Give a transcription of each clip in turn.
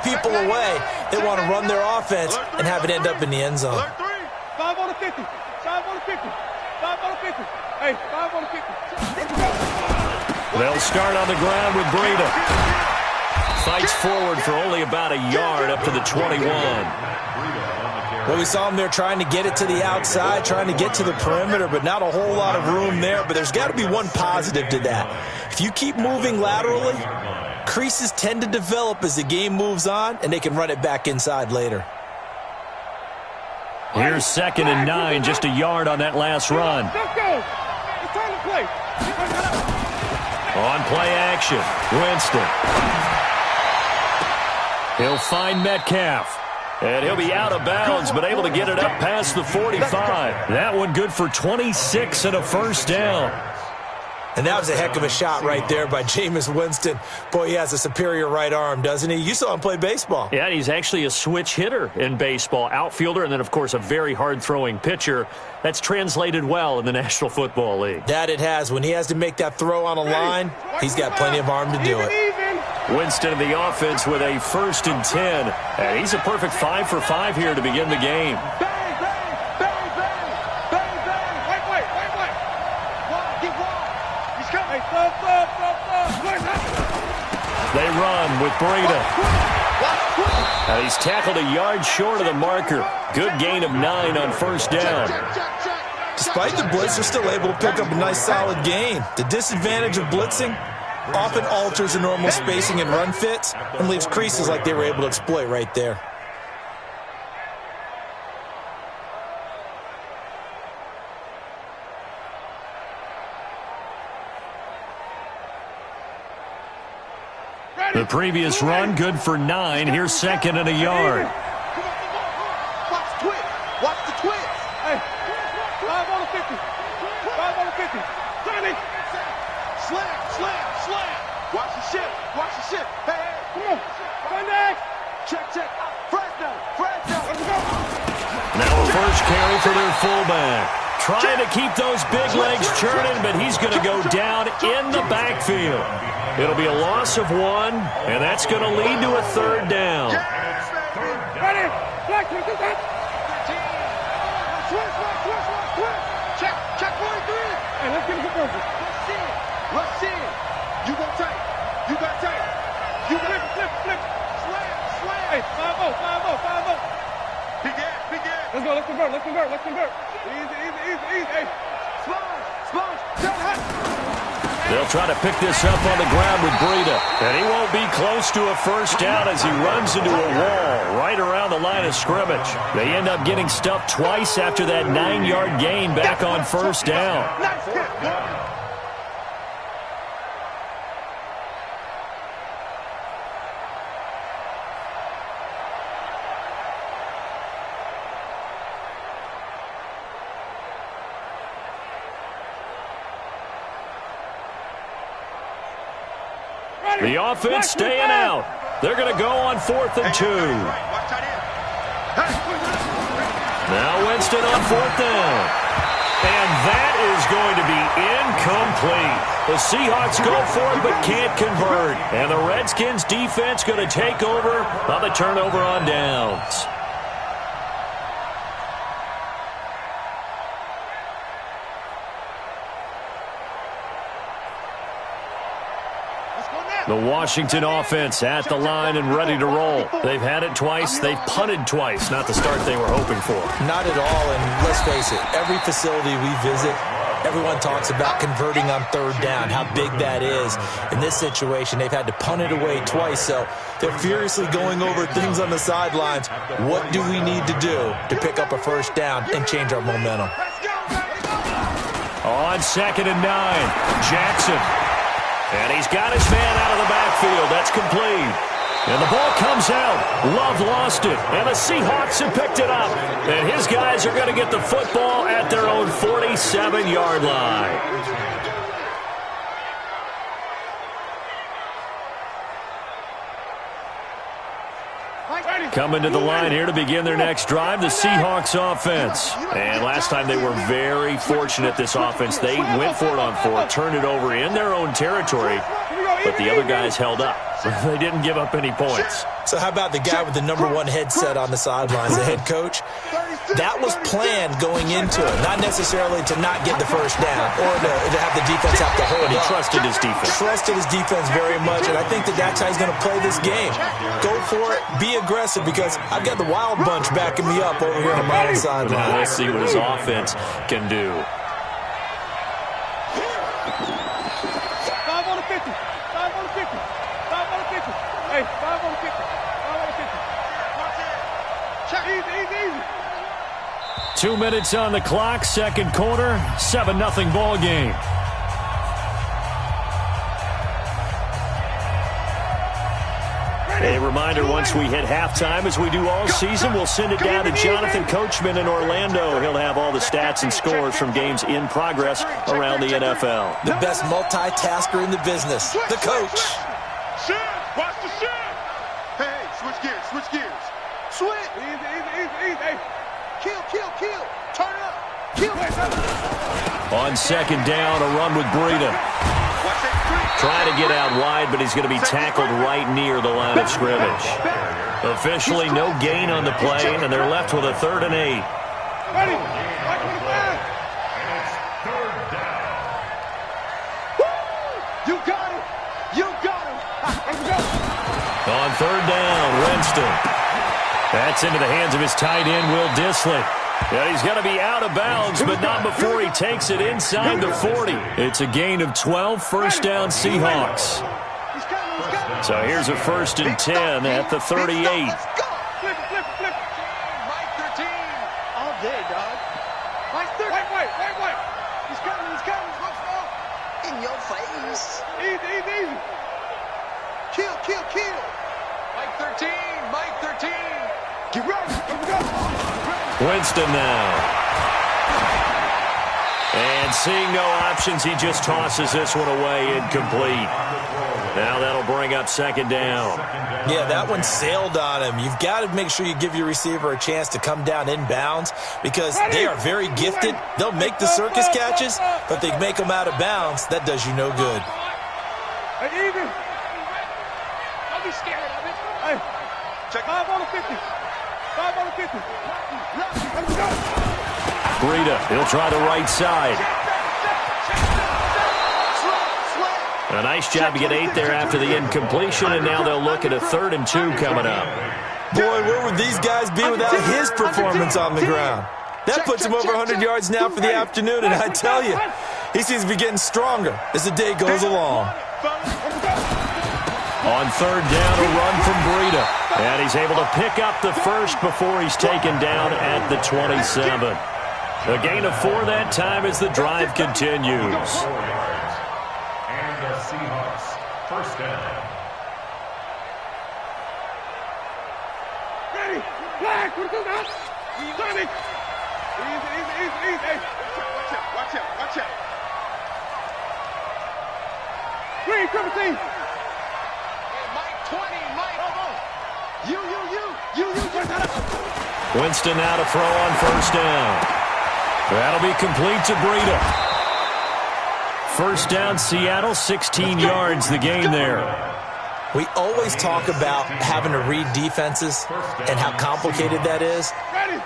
people away. They want to run their offense and have it end up in the end zone. 5 on the 50. 5 on the 50. 5 on the 50. Hey, 5 on the 50. They'll start on the ground with Breida. Fights forward for only about a yard up to the 21. Well, we saw him there trying to get it to the outside, trying to get to the perimeter, but not a whole lot of room there. But there's got to be one positive to that. If you keep moving laterally, creases tend to develop as the game moves on, and they can run it back inside later. Here's 2nd and 9, just a yard on that last run. Let's go. It's time to play. On play action, Winston. He'll find Metcalf. And he'll be out of bounds, but able to get it up past the 45. That one good for 26 and a first down. And that was a heck of a shot right there by Jameis Winston. Boy, he has a superior right arm, doesn't he? You saw him play baseball. Yeah, he's actually a switch hitter in baseball. Outfielder, and then, of course, a very hard-throwing pitcher. That's translated well in the National Football League. That it has. When he has to make that throw on a line, he's got plenty of arm to do it. Winston in the offense with a 1st and 10. And he's a perfect 5 for 5 here to begin the game. They run with Breida. And he's tackled a yard short of the marker. Good gain of 9 on first down. Despite the blitz, they're still able to pick up a nice solid gain. The disadvantage of blitzing often alters the normal spacing and run fits and leaves creases like they were able to exploit right there. The previous run, good for 9. Here's 2nd and a yard. Watch the twist. Watch the twist. Hey, 5 on the 50. 5 on the 50. 30. Slam. Watch the ship. Hey, come on. Sunday. Check. Fresno. Let's go. Now a first carry for their fullback. Trying to keep those big legs churning, but he's going to go down in the backfield. It'll be a loss of 1, and that's going to lead to a 3rd down. Ready. Black, switch. Check 43. Hey, let's get a good person. Let's see it. You got tight. You got flip. Slam. Hey, 5-0. Big ass. Let's convert. Easy. Hey, sponge. They'll try to pick this up on the ground with Breida. And he won't be close to a first down as he runs into a wall right around the line of scrimmage. They end up getting stuffed twice after that 9-yard gain back on first down. The offense staying out. They're going to go on 4th and 2. Now Winston on 4th down. And that is going to be incomplete. The Seahawks go for it but can't convert. And the Redskins defense going to take over on the turnover on downs. The Washington offense at the line and ready to roll. They've had it twice. They've punted twice. Not the start they were hoping for. Not at all, and let's face it, every facility we visit, everyone talks about converting on 3rd down, how big that is. In this situation, they've had to punt it away twice, so they're furiously going over things on the sidelines. What do we need to do to pick up a first down and change our momentum? On 2nd and 9, Jackson. And he's got his man out of the backfield. That's complete. And the ball comes out. Love lost it. And the Seahawks have picked it up. And his guys are going to get the football at their own 47-yard line. Coming to the line here to begin their next drive, the Seahawks offense. And last time they were very fortunate, this offense. They went for it on fourth, turned it over in their own territory, but the other guys held up. They didn't give up any points. So how about the guy with the #1 headset on the sidelines, the head coach? That was planned going into it, not necessarily to not get the first down or to have the defense have to hold But he up. trusted his defense. Trusted his defense very much, and I think that's how he's going to play this game. Go for it, be aggressive, because I've got the wild bunch backing me up over here on my own sideline. We'll see what his offense can do. 5 on the 50. 5 on the 50. 5 on the 50. Hey, 5 on the 50. 5 on the 50. Check. Easy. 2 minutes on the clock, second quarter, 7-0 ball game. A reminder, once we hit halftime, as we do all season, we'll send it down to Jonathan Coachman in Orlando. He'll have all the stats and scores from games in progress around the NFL. The best multitasker in the business, the coach. Shit. Watch the shit. Hey, switch gears. Switch. Easy. Hey. Kill. Turn it up. Kill. On second down, a run with Breida. Trying to get out wide, but he's going to be tackled right near the line of scrimmage. Officially, no gain on the play, and they're left with a 3rd and 8. Ready. You got him. On 3rd down, Winston. That's into the hands of his tight end, Will Dissly. Yeah, he's going to be out of bounds, but not before he takes it inside the 40. It's a gain of 12, first down Seahawks. So here's a 1st and 10 at the 38. Flip. Mike 13. All day, dog. Mike 13. Wait. He's coming. Let's go. In your face. Easy. Kill. Mike 13. Get ready. Here we go. Winston now. And seeing no options, he just tosses this one away, incomplete. Now that'll bring up 2nd down. Yeah, that one sailed on him. You've got to make sure you give your receiver a chance to come down inbounds, because they are very gifted. They'll make the circus catches, but they make them out of bounds. That does you no good. Hey, even. Don't be scared of it. Hey, check 5 on the 50. 5 on the 50. Let's go. Breida, he'll try the right side. A nice job to get 8 there after the incompletion, and now they'll look at a 3rd and 2 coming up. Boy, where would these guys be without his performance on the ground? That puts him over 100 yards now for the afternoon, and I tell you, he seems to be getting stronger as the day goes along. On 3rd down, a run from Breida. And he's able to pick up the first before he's taken down at the 27. A gain of 4 that time as the drive continues. And the Seahawks, 1st down. Ready. Flag. What do that? Easy. Hey, watch out. Green, triple team. Mike 20, Mike. You. Winston now to throw on 1st down. That'll be complete to Breida. 1st down, Seattle, 16 yards the gain there. We always talk about having to read defenses and how complicated that is.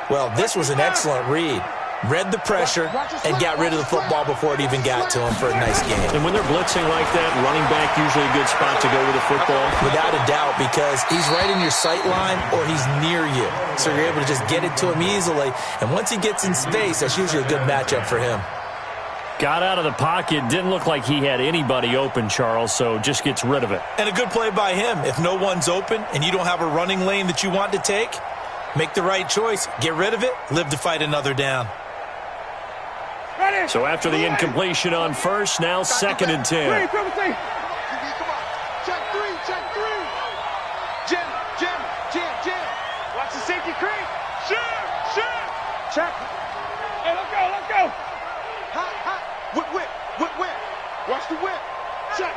Well, this was an excellent read. Read the pressure and got rid of the football before it even got to him for a nice game. And when they're blitzing like that, running back usually a good spot to go with the football. Without a doubt, because he's right in your sight line or he's near you. So you're able to just get it to him easily. And once he gets in space, that's usually a good matchup for him. Got out of the pocket. Didn't look like he had anybody open, Charles, so just gets rid of it. And a good play by him. If no one's open and you don't have a running lane that you want to take, make the right choice. Get rid of it. Live to fight another down. So after the incompletion on 1st, now 2nd and 10. Come on. Check 3. Jim. Watch the safety creep. Shoot. Check. Hey, let's go. Hot. Whip. Watch the whip. Check.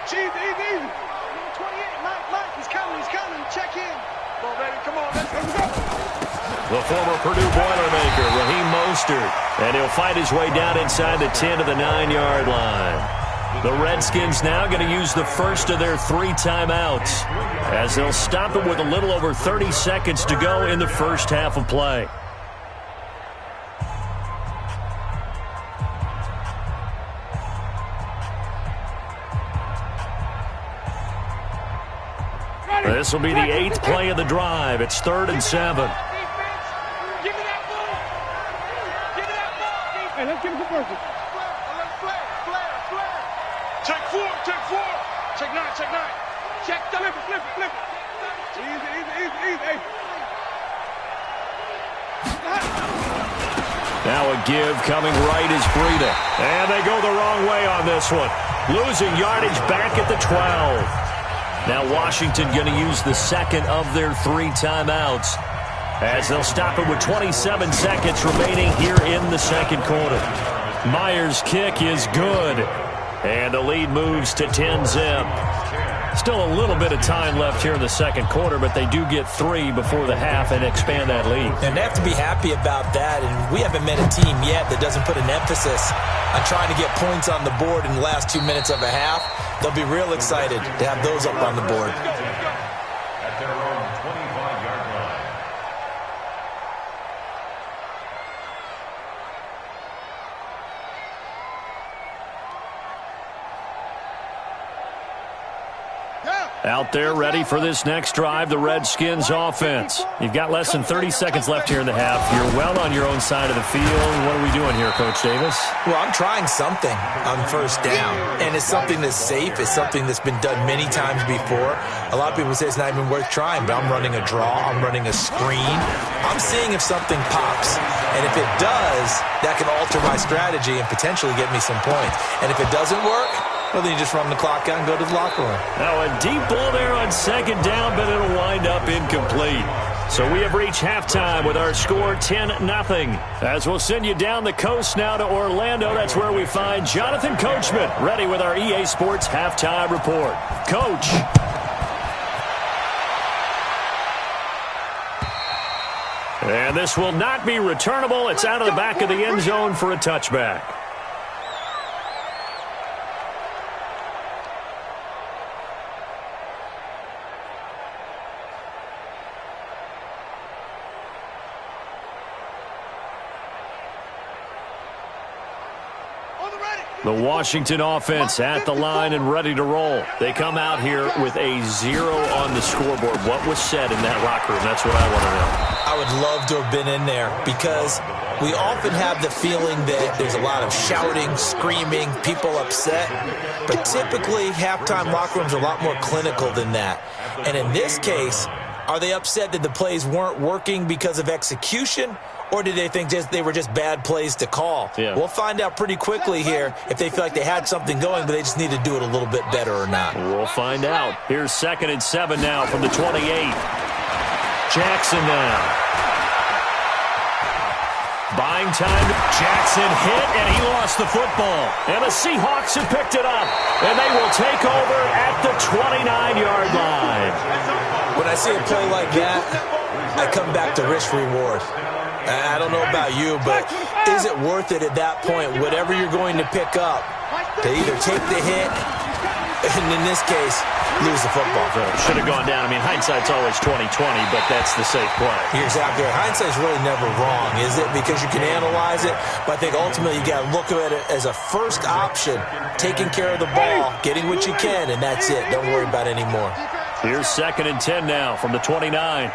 Easy. 28. Mike, he's coming. Check in. The former Purdue Boilermaker, Raheem Mostert, and he'll fight his way down inside the 10 to the 9-yard line. The Redskins now going to use the first of their 3 timeouts, as they'll stop it with a little over 30 seconds to go in the first half of play. This will be the 8th play of the drive. It's 3rd and 7. Hey, let's give him the perfect. Check 4. Check 9. Check the flip. Easy. Hey. Now a give coming right is Breida. And they go the wrong way on this one. Losing yardage back at the 12. Now Washington going to use the second of their 3 timeouts, as they'll stop it with 27 seconds remaining here in the second quarter. Myers' kick is good, and the lead moves to 10-zip. Still a little bit of time left here in the second quarter, but they do get 3 before the half and expand that lead. And they have to be happy about that, and we haven't met a team yet that doesn't put an emphasis on trying to get points on the board in the last 2 minutes of a half. They'll be real excited to have those up on the board. At their own 25-yard line. Out there ready for this next drive, the Redskins offense. You've got less than 30 seconds left here in the half. You're well on your own side of the field. What are we doing here, Coach Davis? Well, I'm trying something on first down, and it's something that's safe. It's something that's been done many times before. A lot of people say it's not even worth trying, but I'm running a draw. I'm running a screen. I'm seeing if something pops, and if it does, that can alter my strategy and potentially get me some points. And if it doesn't work, well, then you just run the clock out and go to the locker room. Now a deep ball there on second down, but it'll wind up incomplete. So we have reached halftime with our score 10-0. As we'll send you down the coast now to Orlando, that's where we find Jonathan Coachman, ready with our EA Sports halftime report. Coach. And this will not be returnable. It's out of the back of the end zone for a touchback. The Washington offense at the line and ready to roll. They come out here with a 0 on the scoreboard. What was said in that locker room? That's what I want to know. I would love to have been in there, because we often have the feeling that there's a lot of shouting, screaming, people upset. But typically, halftime locker rooms are a lot more clinical than that. And in this case, are they upset that the plays weren't working because of execution? Or did they think they were just bad plays to call? Yeah. We'll find out pretty quickly here if they feel like they had something going, but they just need to do it a little bit better or not. We'll find out. Here's 2nd and 7 now from the 28. Jackson now. Buying time. Jackson hit, and he lost the football. And the Seahawks have picked it up. And they will take over at the 29-yard line. When I see a play like that, I come back to risk-reward. I don't know about you, but is it worth it at that point, whatever you're going to pick up, to either take the hit, and in this case, lose the football? Should have gone down. I mean, hindsight's always 20/20, but that's the safe play. You're exactly right. Hindsight's really never wrong, is it? Because you can analyze it, but I think ultimately you got to look at it as a first option, taking care of the ball, getting what you can, and that's it. Don't worry about it anymore. Here's 2nd and 10 now from the 29. 5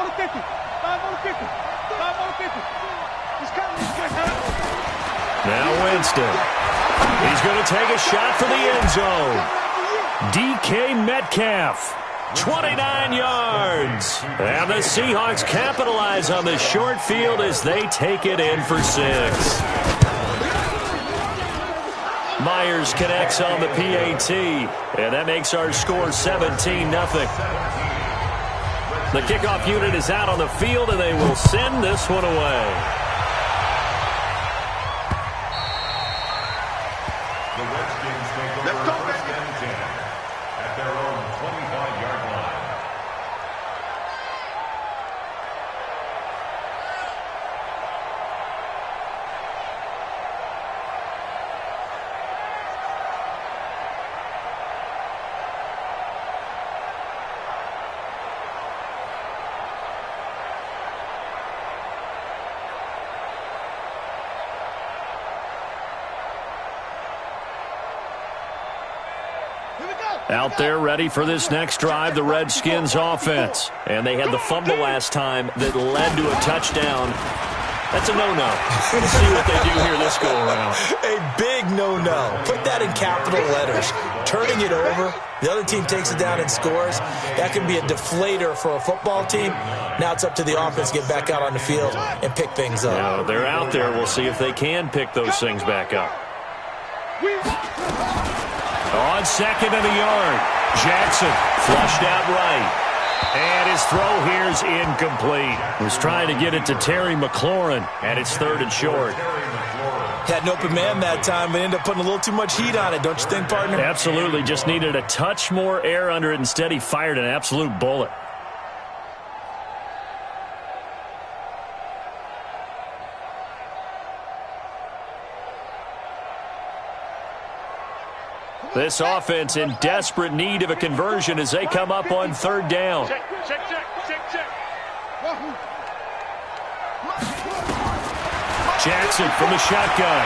on the 50. 5 on the 50. 5 on the 50. He's coming. Now Winston. He's going to take a shot for the end zone. DK Metcalf. 29 yards. And the Seahawks capitalize on the short field as they take it in for 6. Myers connects on the PAT, and that makes our score 17-0. The kickoff unit is out on the field, and they will send this one away. The Redskins take over 1st and 10 at their own 25-yard line. Out there ready for this next drive, the Redskins offense. And they had the fumble last time that led to a touchdown. That's a no-no. Let's see what they do here this go-around. A big no-no. Put that in capital letters. Turning it over, the other team takes it down and scores. That can be a deflator for a football team. Now it's up to the offense to get back out on the field and pick things up. Yeah, they're out there. We'll see if they can pick those things back up. On second and a yard, Jackson flushed out right. And his throw here is incomplete. Was trying to get it to Terry McLaurin, and it's third and short. Had an open man that time, but ended up putting a little too much heat on it, don't you think, partner? Absolutely. Just needed a touch more air under it. Instead, he fired an absolute bullet. This offense in desperate need of a conversion as they come up on third down. Check. Jackson from the shotgun.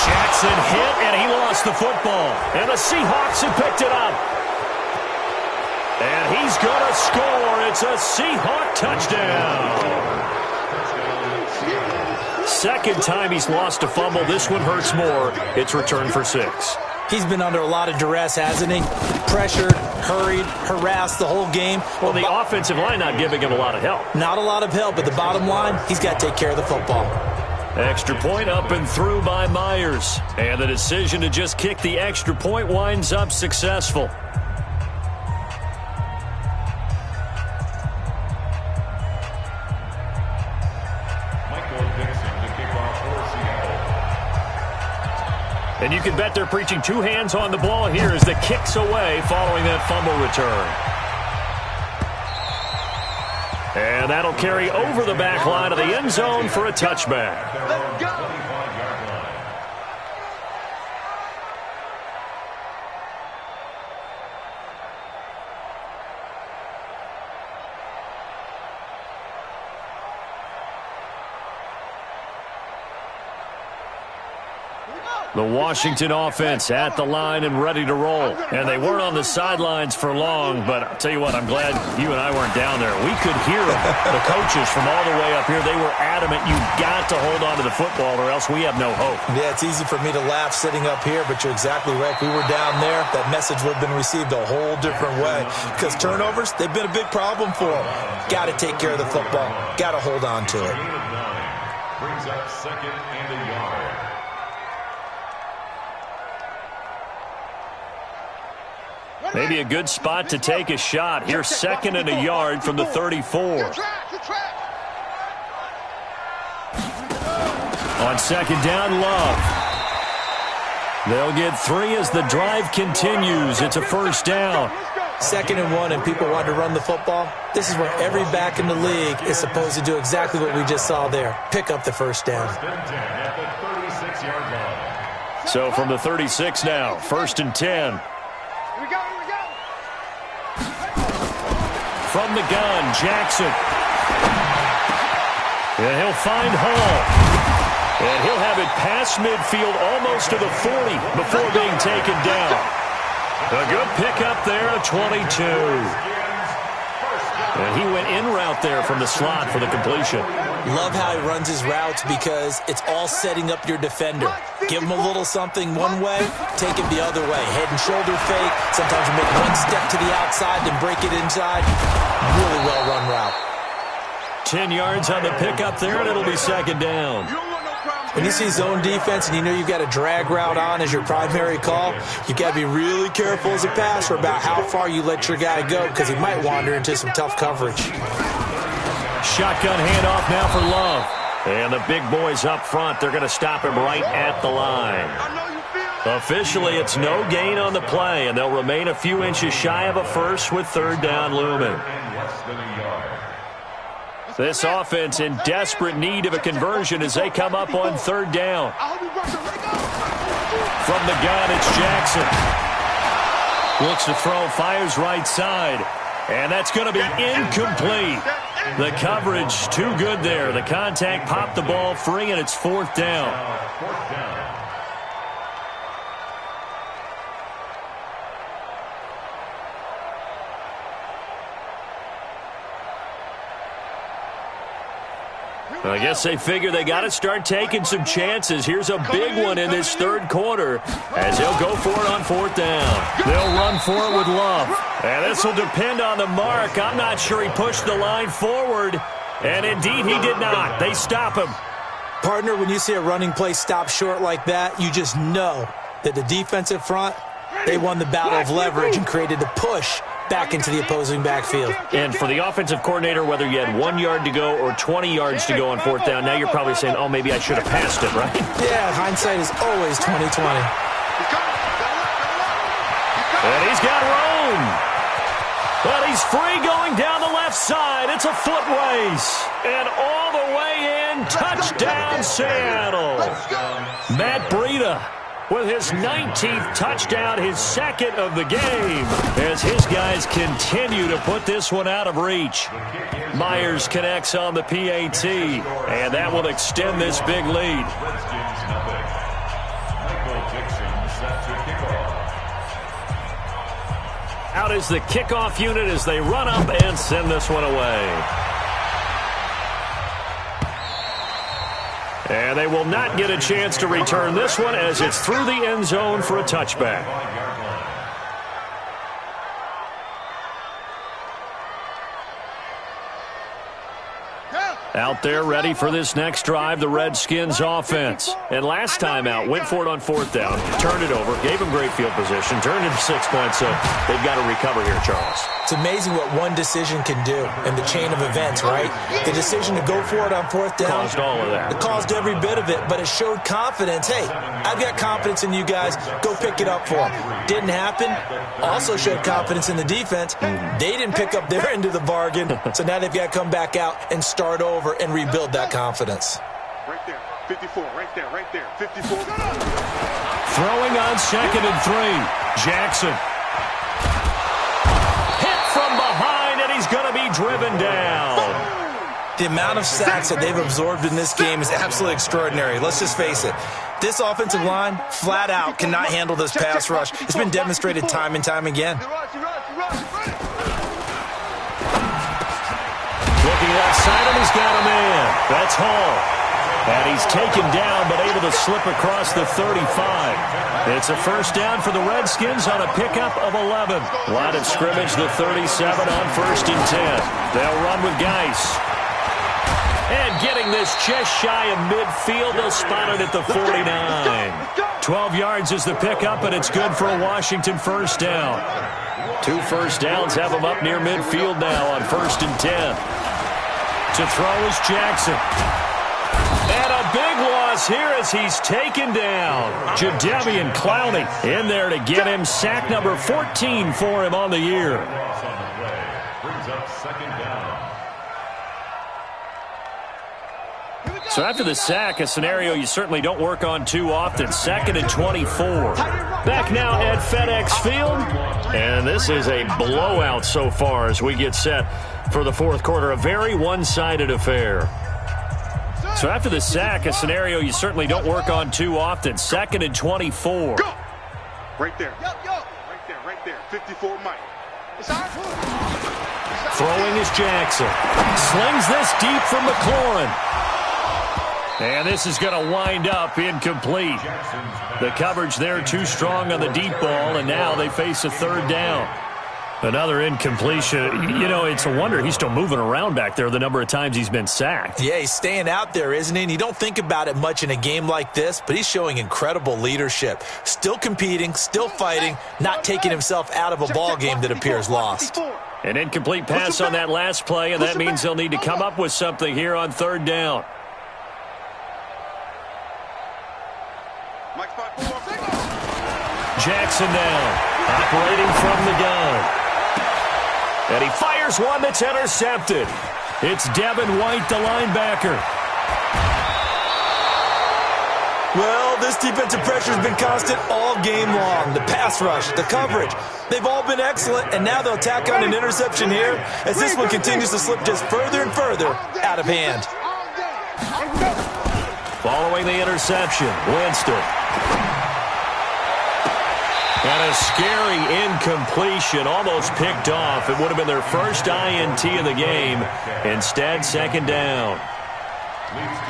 Jackson hit, and he lost the football. And the Seahawks have picked it up. And he's going to score. It's a Seahawk touchdown. Second time he's lost a fumble. This one hurts more. It's returned for 6. He's been under a lot of duress, hasn't he? Pressured, hurried, harassed the whole game. Well, the offensive line not giving him a lot of help. Not a lot of help, but the bottom line, he's got to take care of the football. Extra point up and through by Myers. And the decision to just kick the extra point winds up successful. And you can bet they're preaching two hands on the ball here as the kick's away following that fumble return. And that'll carry over the back line of the end zone for a touchback. Let's go. The Washington offense at the line and ready to roll. And they weren't on the sidelines for long, but I'll tell you what, I'm glad you and I weren't down there. We could hear them. The coaches from all the way up here, they were adamant, you've got to hold on to the football or else we have no hope. Yeah, it's easy for me to laugh sitting up here, but you're exactly right. If we were down there, that message would have been received a whole different way. Because turnovers, they've been a big problem for them. Got to take care of the football. Got to hold on to it. Brings up second and a yard. Maybe a good spot to take a shot. Here's second and a yard from the 34. On second down, Love. They'll get 3 as the drive continues. It's a first down. 2nd and 1, and people want to run the football. This is where every back in the league is supposed to do exactly what we just saw there. Pick up the first down. So from the 36 now, 1st and 10. From the gun, Jackson. And he'll find Hall. And he'll have it past midfield almost to the 40 before being taken down. A good pickup there at 22. And he went in route there from the slot for the completion. Love how he runs his routes because it's all setting up your defender. Give him a little something one way, take it the other way. Head and shoulder fake. Sometimes you make one step to the outside, then break it inside. Really well-run route. 10 yards on the pickup there, and it'll be second down. When you see zone defense and you know you've got a drag route on as your primary call, you've got to be really careful as a passer about how far you let your guy go because he might wander into some tough coverage. Shotgun handoff now for Love. And the big boys up front, they're going to stop him right at the line. Officially, it's no gain on the play, and they'll remain a few inches shy of a first with third down looming. This offense in desperate need of a conversion as they come up on third down. From the gun, it's Jackson. Looks to throw, fires right side. And that's going to be incomplete. The coverage too good there. The contact popped the ball free, and it's 4th down. I guess they figure they got to start taking some chances. Here's a big one in this third quarter as they'll go for it on fourth down. They'll run for it with Love. And this will depend on the mark. I'm not sure he pushed the line forward. And indeed, he did not. They stop him. Partner, when you see a running play stop short like that, you just know that the defensive front, they won the battle of leverage and created the push back into the opposing backfield. And for the offensive coordinator, whether you had 1 yard to go or 20 yards to go on fourth down, now you're probably saying, oh, maybe I should have passed it, right? Yeah, hindsight is always 20/20. And he's got room. But he's free going down the left side. It's a foot race. And all the way in, touchdown Seattle. Matt Breida with his 19th touchdown, his second of the game, as his guys continue to put this one out of reach. Myers connects on the PAT, and that will extend this big lead. Out is the kickoff unit as they run up and send this one away. And they will not get a chance to return this one as it's through the end zone for a touchback. Out there ready for this next drive, the Redskins offense. And last time out, went for it on fourth down, turned it over, gave them great field position, turned it 6 points, so they've got to recover here, Charles. It's amazing what one decision can do in the chain of events, right? The decision to go for it on fourth down. Caused all of that. It caused every bit of it, but it showed confidence. Hey, I've got confidence in you guys. Go pick it up for them. Didn't happen. Also showed confidence in the defense. They didn't pick up their end of the bargain, so now they've got to come back out and start over and rebuild that confidence. Right there, 54, right there, 54. Throwing on 2nd and 3. Jackson. Hit from behind, and he's going to be driven down. The amount of sacks that they've absorbed in this game is absolutely extraordinary. Let's just face it. This offensive line, flat out, cannot handle this pass rush. It's been demonstrated time and time again. Looking outside him, he's got a man. That's Hall. And he's taken down, but able to slip across the 35. It's a first down for the Redskins on a pickup of 11. Line of scrimmage, the 37 on 1st and 10. They'll run with Geis. And getting this just shy of midfield, they'll spot it at the 49. 12 yards is the pickup, and it's good for a Washington first down. 2 first downs have them up near midfield now on 1st and 10. To throw is Jackson. And a big loss here as he's taken down. Jadeveon Clowney in there to get him. Sack number 14 for him on the year. Brings up 2nd down. So after the sack, a scenario you certainly don't work on too often. 2nd and 24. Back now at FedEx Field. And this is a blowout so far as we get set for the fourth quarter. A very one-sided affair. So after the sack, a scenario you certainly don't work on too often. 2nd and 24. Go! Right there. Right there. 54 Mike. Throwing is Jackson. Slings this deep from McLaurin. And this is going to wind up incomplete. The coverage there too strong on the deep ball, and now they face a third down. Another incompletion. You know, it's a wonder he's still moving around back there the number of times he's been sacked. Yeah, he's staying out there, isn't he? And you don't think about it much in a game like this, but he's showing incredible leadership. Still competing, still fighting, not taking himself out of a ball game that appears lost. An incomplete pass on that last play, and that means they'll need to come up with something here on third down. Jackson now, operating from the gun. And he fires one that's intercepted. It's Devin White, the linebacker. Well, this defensive pressure has been constant all game long. The pass rush, the coverage, they've all been excellent, and now they'll tack on an interception here as this one continues to slip just further and further out of hand. Following the interception, Winston. And a scary incompletion, almost picked off. It would have been their first INT of the game. Instead, second down.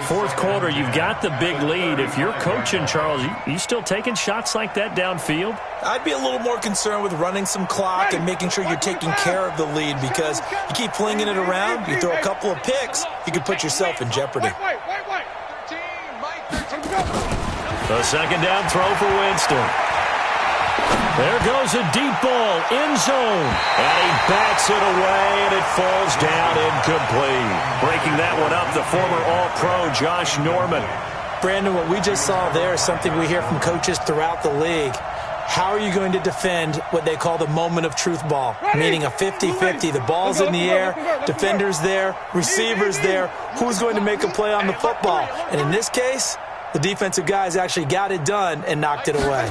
Fourth quarter, you've got the big lead. If you're coaching, Charles, you still taking shots like that downfield? I'd be a little more concerned with running some clock and making sure you're taking care of the lead, because you keep flinging it around, you throw a couple of picks, you could put yourself in jeopardy. The second down throw for Winston. There goes a deep ball, end zone. And he backs it away, and it falls down incomplete. Breaking that one up, the former All-Pro Josh Norman. Brandon, what we just saw there is something we hear from coaches throughout the league. How are you going to defend what they call the moment of truth ball, meaning a 50-50? The ball's in the air, defenders there, receivers there. Who's going to make a play on the football? And in this case, the defensive guys actually got it done and knocked it away.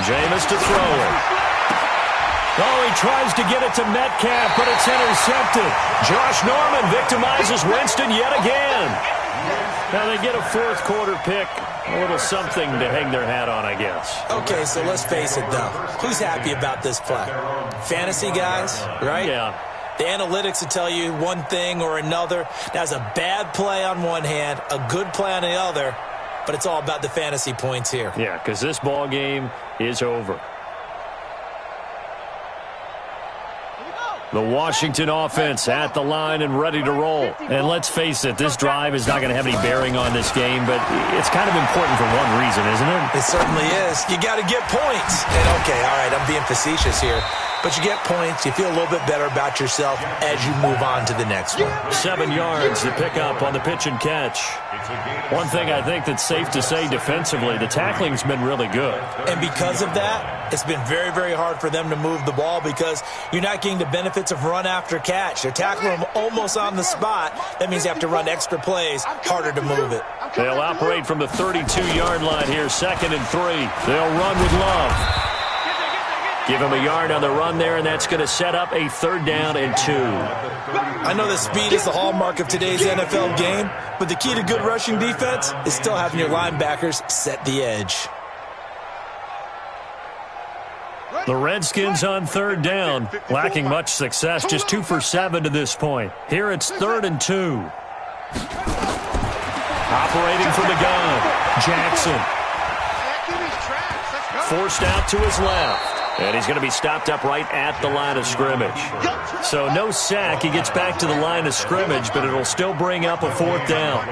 Jameis to throw it. Oh, he tries to get it to Metcalf, but it's intercepted. Josh Norman victimizes Winston yet again. Now they get a fourth quarter pick. A little something to hang their hat on, I guess. Okay, so let's face it, though. Who's happy about this play? Fantasy guys, right? Yeah. The analytics will tell you one thing or another. That's a bad play on one hand, a good play on the other, but it's all about the fantasy points here. Yeah, because this ball game is over. The Washington offense at the line and ready to roll. And let's face it, this drive is not going to have any bearing on this game, but it's kind of important for one reason, isn't it? It certainly is. You got to get points. And okay, all right, I'm being facetious here. But you get points, you feel a little bit better about yourself as you move on to the next one. 7 yards to pick up on the pitch and catch. One thing I think that's safe to say defensively, the tackling's been really good. And because of that, it's been very, very hard for them to move the ball because you're not getting the benefits of run after catch. They're tackling them almost on the spot. That means you have to run extra plays, harder to move it. They'll operate from the 32-yard line here, 2nd and 3. They'll run with Love. Give him a yard on the run there, and that's going to set up a 3rd down and 2. I know that speed is the hallmark of today's NFL game, but the key to good rushing defense is still having your linebackers set the edge. The Redskins on 3rd down, lacking much success, just 2 for 7 to this point. Here it's 3rd and 2. Operating from the gun, Jackson. Forced out to his left. And he's going to be stopped up right at the line of scrimmage. So no sack. He gets back to the line of scrimmage, but it'll still bring up a 4th down.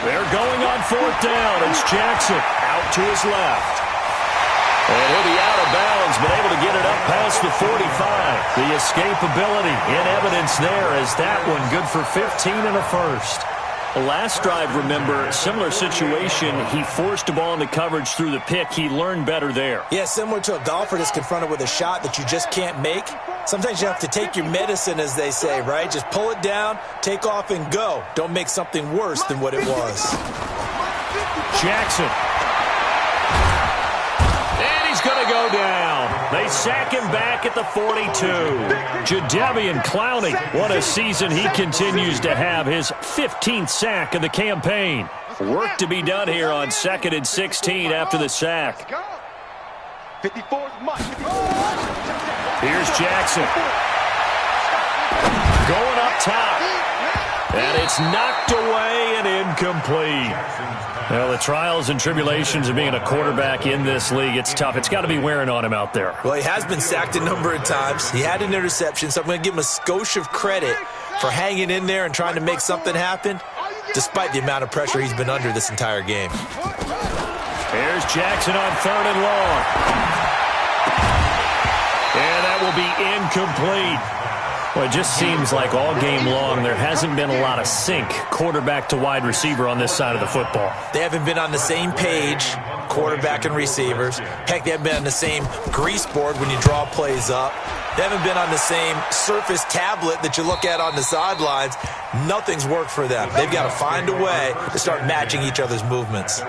They're going on 4th down. It's Jackson out to his left. And he'll be out of bounds, but able to get it up past the 45. The escapability in evidence there as that one good for 15 and a first. The last drive, remember, similar situation. He forced a ball into coverage through the pick. He learned better there. Yeah, similar to a golfer that's confronted with a shot that you just can't make. Sometimes you have to take your medicine, as they say, right? Just pull it down, take off, and go. Don't make something worse than what it was. Jackson. And he's going to go down. They sack him back at the 42. Jadeveon Clowney, what a season he continues to have. His 15th sack of the campaign. Work to be done here on 2nd and 16 after the sack. Here's Jackson. Going up top. And it's knocked away and incomplete. Well, the trials and tribulations of being a quarterback in this league, it's tough. It's got to be wearing on him out there. Well, he has been sacked a number of times. He had an interception, so I'm going to give him a skosh of credit for hanging in there and trying to make something happen, despite the amount of pressure he's been under this entire game. Here's Jackson on 3rd and long. And that will be incomplete. Well, it just seems like all game long there hasn't been a lot of sync quarterback to wide receiver on this side of the football. They haven't been on the same page, quarterback and receivers. Heck, they haven't been on the same grease board when you draw plays up. They haven't been on the same Surface tablet that you look at on the sidelines. Nothing's worked for them. They've got to find a way to start matching each other's movements.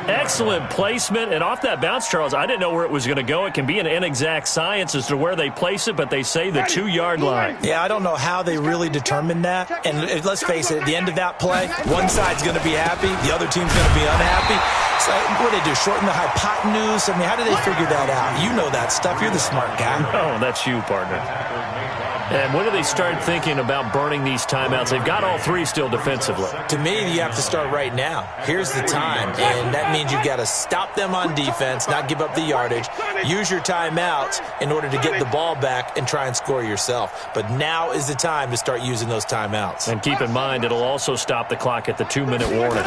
Excellent placement, and off that bounce, Charles, I didn't know where it was going to go. It can be an inexact science as to where they place it, but they say the 2-yard line. Yeah, I don't know how they really determined that. And let's face it, at the end of that play, one side's going to be happy, the other team's going to be unhappy. So what do they do, shorten the hypotenuse? I mean, how do they figure that out? You know that stuff. You're the smart guy. Oh, that's you, partner. And when do they start thinking about burning these timeouts? They've got all three still defensively. To me, you have to start right now. Here's the time, and that means you've got to stop them on defense, not give up the yardage, use your timeouts in order to get the ball back and try and score yourself. But now is the time to start using those timeouts. And keep in mind, it'll also stop the clock at the 2-minute warning.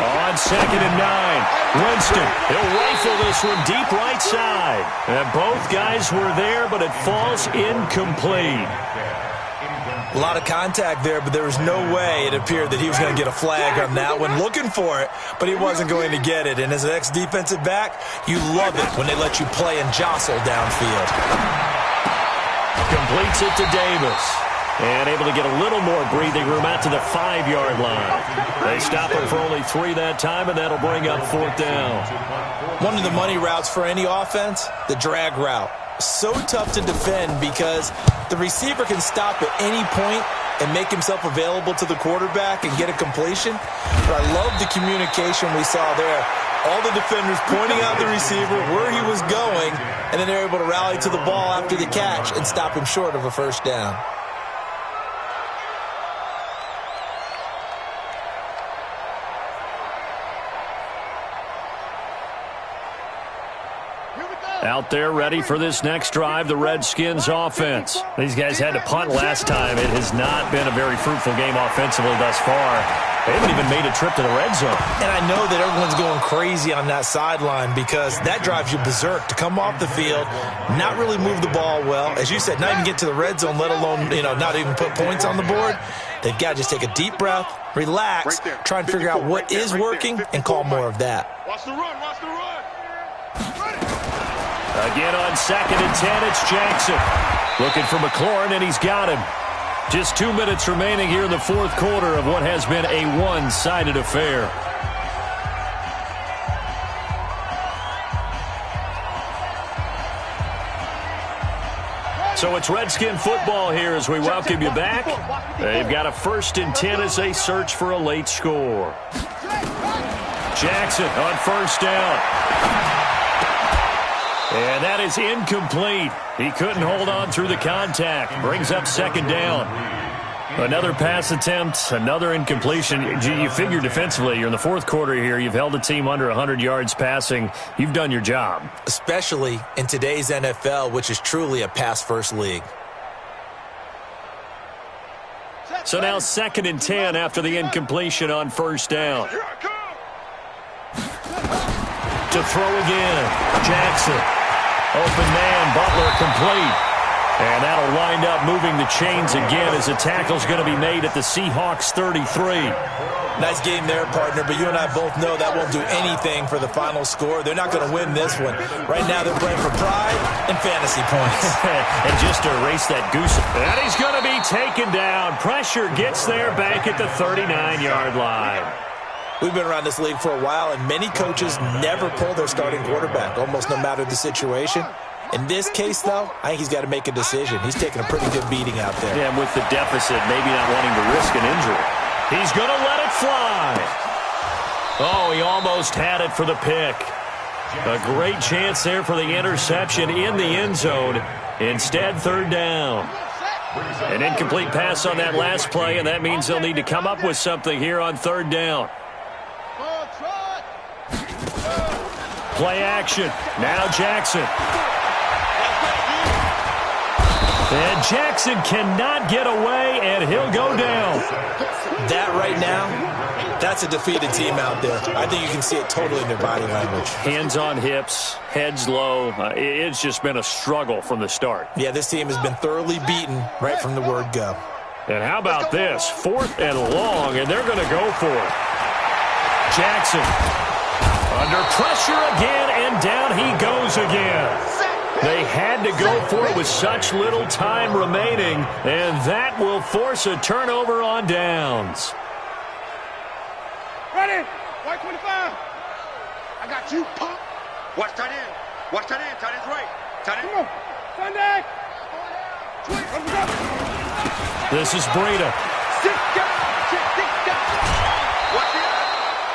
On 2nd and 9, Winston, he'll rifle this one deep right side. And both guys were there, but it falls incomplete. A lot of contact there, but there was no way it appeared that he was going to get a flag on that one. Looking for it, but he wasn't going to get it. And as an ex-defensive back, you love it when they let you play and jostle downfield. Completes it to Davis. And able to get a little more breathing room out to the 5-yard line. They stop him for only 3 that time, and that'll bring up 4th down. One of the money routes for any offense, the drag route. So tough to defend because the receiver can stop at any point and make himself available to the quarterback and get a completion. But I love the communication we saw there. All the defenders pointing out the receiver, where he was going, and then they're able to rally to the ball after the catch and stop him short of a first down. Out there ready for this next drive, the Redskins offense. These guys had to punt last time. It has not been a very fruitful game offensively thus far. They haven't even made a trip to the red zone. And I know that everyone's going crazy on that sideline because that drives you berserk to come off the field, not really move the ball well. As you said, not even get to the red zone, let alone, not even put points on the board. They've got to just take a deep breath, relax, try and figure out what is working, and call more of that. Watch the run, watch the run. Again on 2nd and 10, it's Jackson. Looking for McLaurin, and he's got him. Just 2 minutes remaining here in the 4th quarter of what has been a one-sided affair. So it's Redskin football here as we welcome you back. They've got a 1st and 10 as they search for a late score. Jackson on 1st down. And that is incomplete. He couldn't hold on through the contact. Brings up 2nd down. Another pass attempt, another incompletion. You figure defensively, you're in the 4th quarter here. You've held the team under 100 yards passing. You've done your job. Especially in today's NFL, which is truly a pass-first league. So now 2nd and 10 after the incompletion on 1st down. To throw again, Jackson. Open man, Butler complete. And that'll wind up moving the chains again as the tackle's going to be made at the Seahawks 33. Nice game there, partner, but you and I both know that won't do anything for the final score. They're not going to win this one. Right now they're playing for pride and fantasy points. And just to erase that goose. And he's going to be taken down. Pressure gets there back at the 39-yard line. We've been around this league for a while, and many coaches never pull their starting quarterback, almost no matter the situation. In this case, though, I think he's got to make a decision. He's taking a pretty good beating out there. Yeah, and with the deficit, maybe not wanting to risk an injury. He's going to let it fly. Oh, he almost had it for the pick. A great chance there for the interception in the end zone. Instead, 3rd down. An incomplete pass on that last play, and that means they'll need to come up with something here on 3rd down. Play action. Now Jackson. And Jackson cannot get away, and he'll go down. That right now, that's a defeated team out there. I think you can see it totally in their body language. Hands on hips, heads low. It's just been a struggle from the start. Yeah, this team has been thoroughly beaten right from the word go. And how about this? 4th and long, and they're going to go for it. Jackson under pressure again, and down he goes again. They had to go for it with such little time remaining, and that will force a turnover on downs. Ready? White 25. I got you, pump. Watch tight end. Watch tight end. Tight end's right. Tight end. Come on. Sunday. This is Breida. Watch it.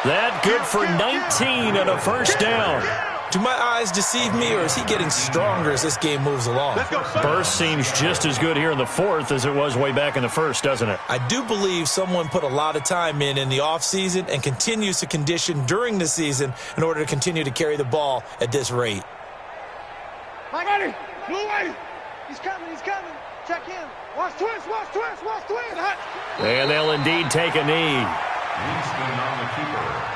That good for 19 and a 1st down. Do my eyes deceive me, or is he getting stronger as this game moves along? Let's go, son. Burst seems just as good here in the fourth as it was way back in the first, doesn't it? I do believe someone put a lot of time in the offseason and continues to condition during the season in order to continue to carry the ball at this rate. Ready. Blue way. He's coming. He's coming. Check in. Watch twist. Watch twist. Watch twist. And they'll indeed take a knee. Winston on the keeper.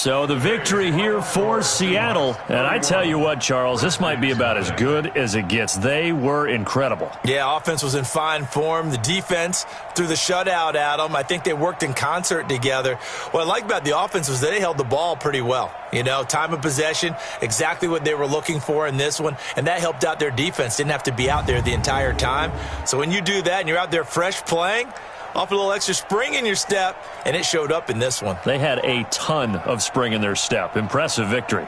So the victory here for Seattle. And I tell you what, Charles, this might be about as good as it gets. They were incredible. Yeah, offense was in fine form. The defense threw the shutout at them. I think they worked in concert together. What I like about the offense was they held the ball pretty well. You know, time of possession, exactly what they were looking for in this one. And that helped out their defense. Didn't have to be out there the entire time. So when you do that and you're out there fresh playing, off a little extra spring in your step, and it showed up in this one. They had a ton of spring in their step. Impressive victory.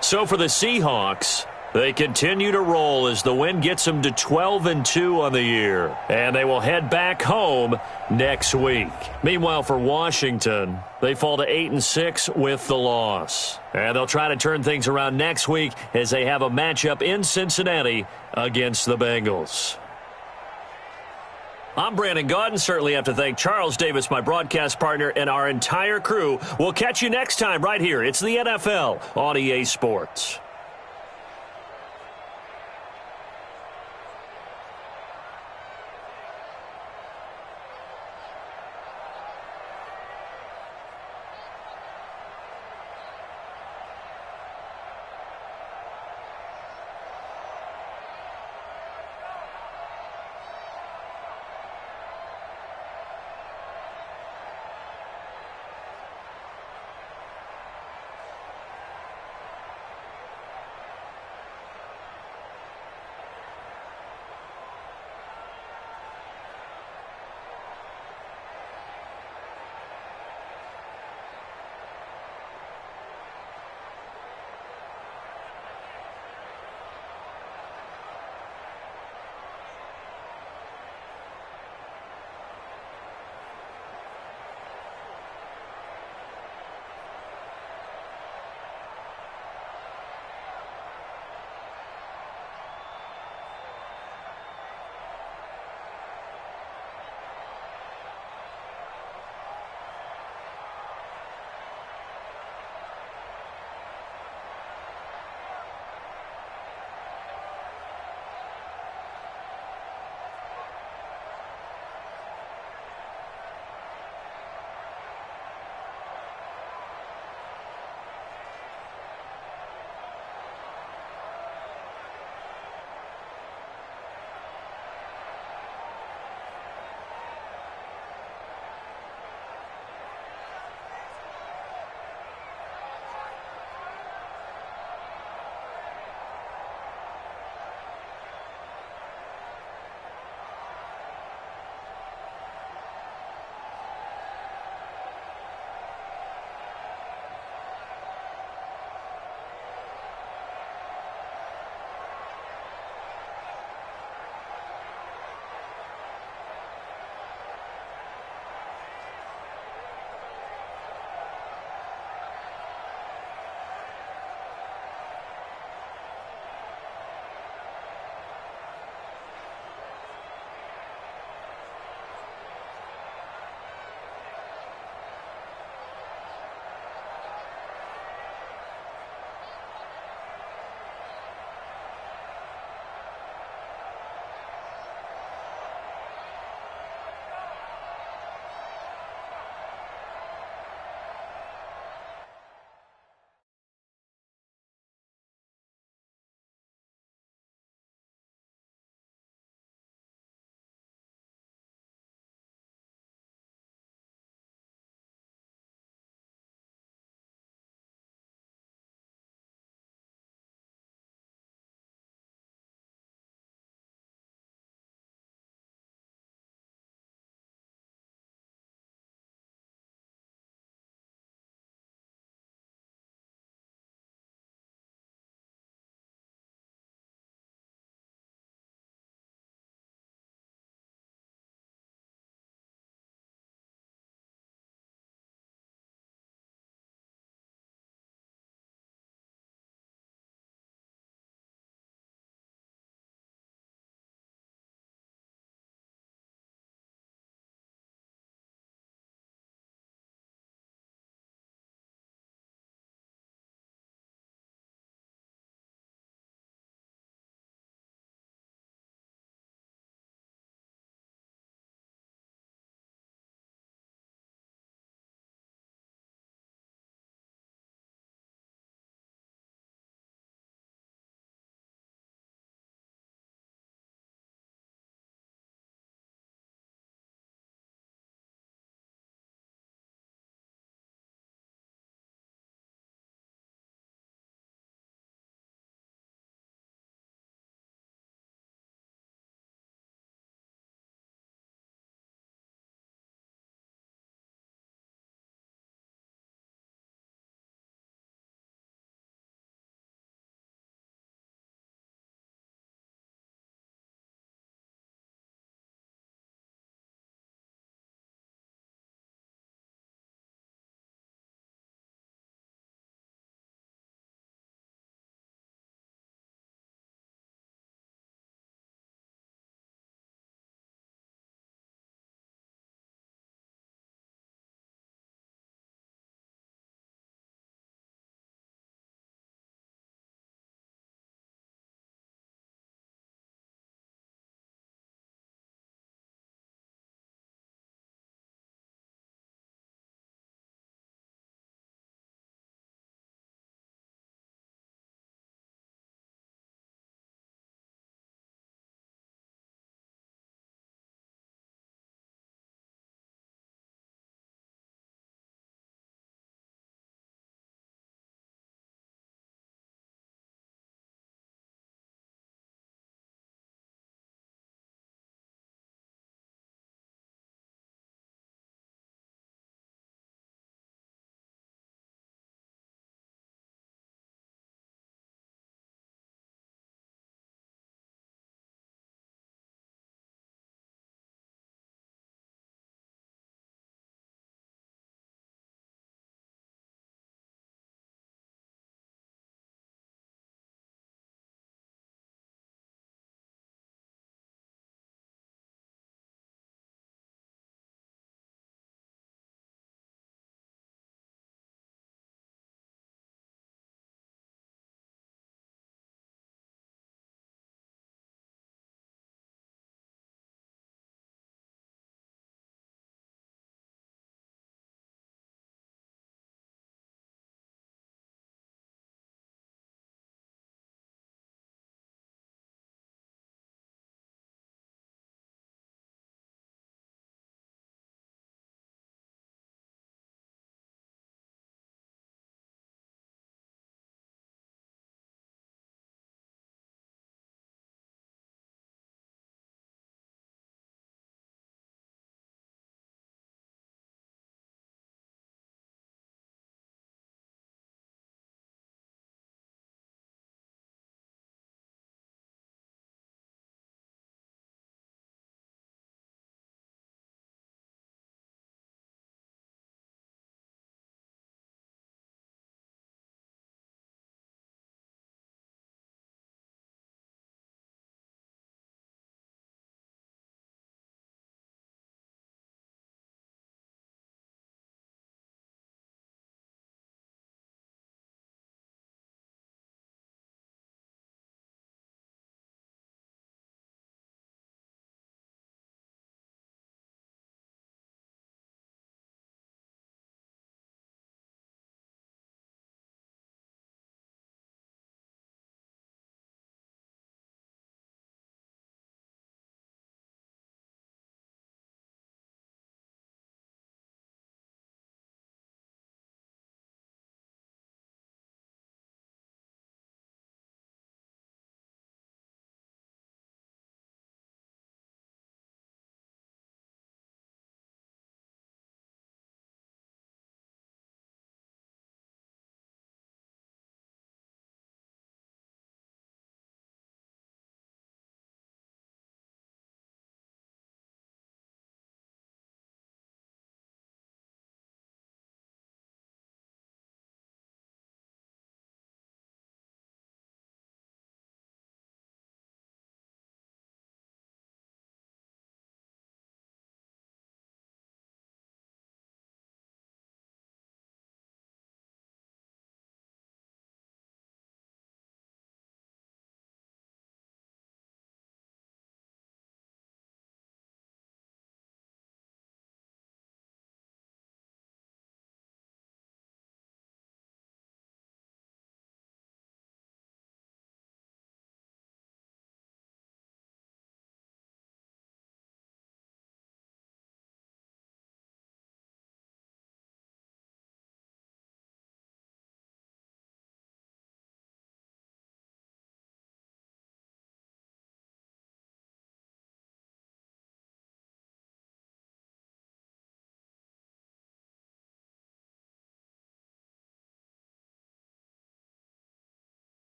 So for the Seahawks, they continue to roll as the win gets them to 12-2 on the year. And they will head back home next week. Meanwhile, for Washington, they fall to 8-6 with the loss. And they'll try to turn things around next week as they have a matchup in Cincinnati against the Bengals. I'm Brandon Gaudin. Certainly have to thank Charles Davis, my broadcast partner, and our entire crew. We'll catch you next time right here. It's the NFL on EA Sports.